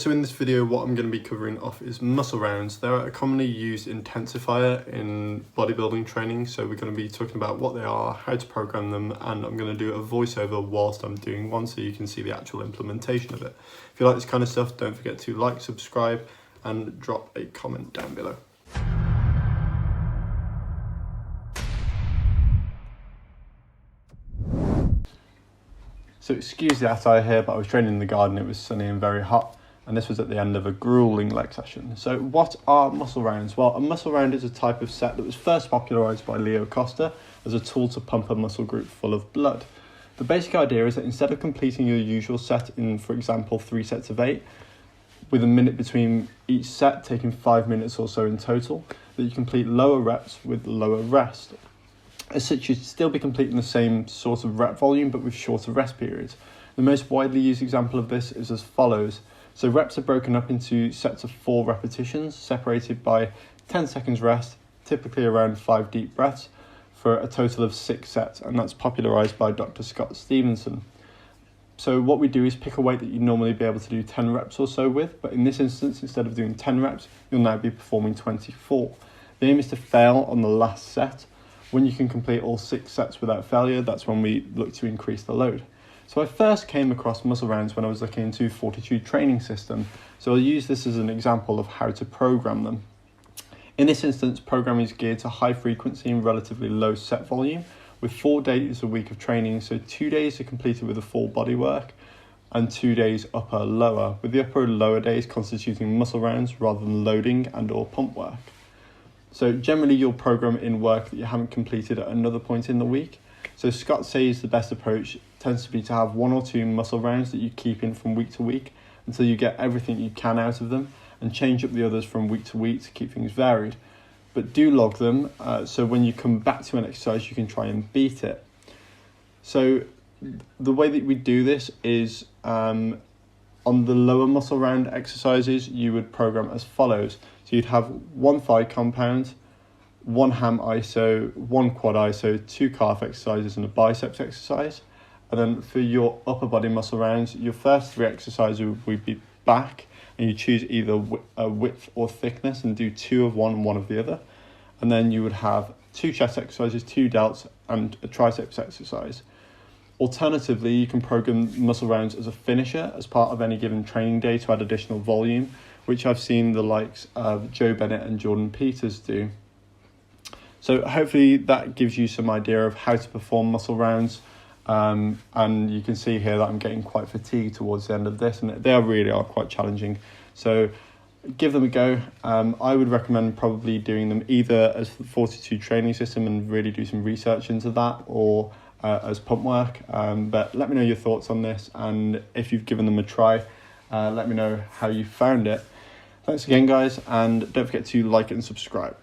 So in this video, what I'm going to be covering off is muscle rounds. They're a commonly used intensifier in bodybuilding training. So we're going to be talking about what they are, how to program them, and I'm going to do a voiceover whilst I'm doing one so you can see the actual implementation of it. If you like this kind of stuff, don't forget to like, subscribe, and drop a comment down below. So excuse the attire here, but I was training in the garden, it was sunny and very hot. And this was at the end of a grueling leg session. So what are muscle rounds? Well, a muscle round is a type of set that was first popularised by Leo Costa as a tool to pump a muscle group full of blood. The basic idea is that instead of completing your usual set in, for example, 3 sets of 8, with a minute between each set, taking 5 minutes or so in total, that you complete lower reps with lower rest. As such, you'd still be completing the same sort of rep volume, but with shorter rest periods. The most widely used example of this is as follows. So reps are broken up into sets of 4 repetitions, separated by 10 seconds rest, typically around 5 deep breaths, for a total of 6 sets, and that's popularised by Dr. Scott Stevenson. So what we do is pick a weight that you'd normally be able to do 10 reps or so with, but in this instance, instead of doing 10 reps, you'll now be performing 24. The aim is to fail on the last set. When you can complete all 6 sets without failure, that's when we look to increase the load. So I first came across muscle rounds when I was looking into Fortitude training system. So I'll use this as an example of how to program them. In this instance, programming is geared to high frequency and relatively low set volume with 4 days a week of training. So 2 days are completed with a full body work and 2 days upper lower, with the upper and lower days constituting muscle rounds rather than loading and or pump work. So generally you'll program in work that you haven't completed at another point in the week. So Scott says the best approach tends to be to have 1 or 2 muscle rounds that you keep in from week to week until you get everything you can out of them, and change up the others from week to week to keep things varied. But do log them so when you come back to an exercise you can try and beat it. So the way that we do this is on the lower muscle round exercises you would program as follows. So you'd have 1 thigh compound, 1 ham iso, 1 quad iso, 2 calf exercises and a biceps exercise. And then for your upper body muscle rounds, your first 3 exercises would be back, and you choose either a width or thickness and do 2 of one and 1 of the other. And then you would have 2 chest exercises, 2 delts and a triceps exercise. Alternatively, you can program muscle rounds as a finisher as part of any given training day to add additional volume, which I've seen the likes of Joe Bennett and Jordan Peters do. So hopefully that gives you some idea of how to perform muscle rounds. And you can see here that I'm getting quite fatigued towards the end of this, and they really are quite challenging. So give them a go. I would recommend probably doing them either as the Fortitude training system and really do some research into that, or as pump work. But let me know your thoughts on this, and if you've given them a try, let me know how you found it. Thanks again, guys, and don't forget to like and subscribe.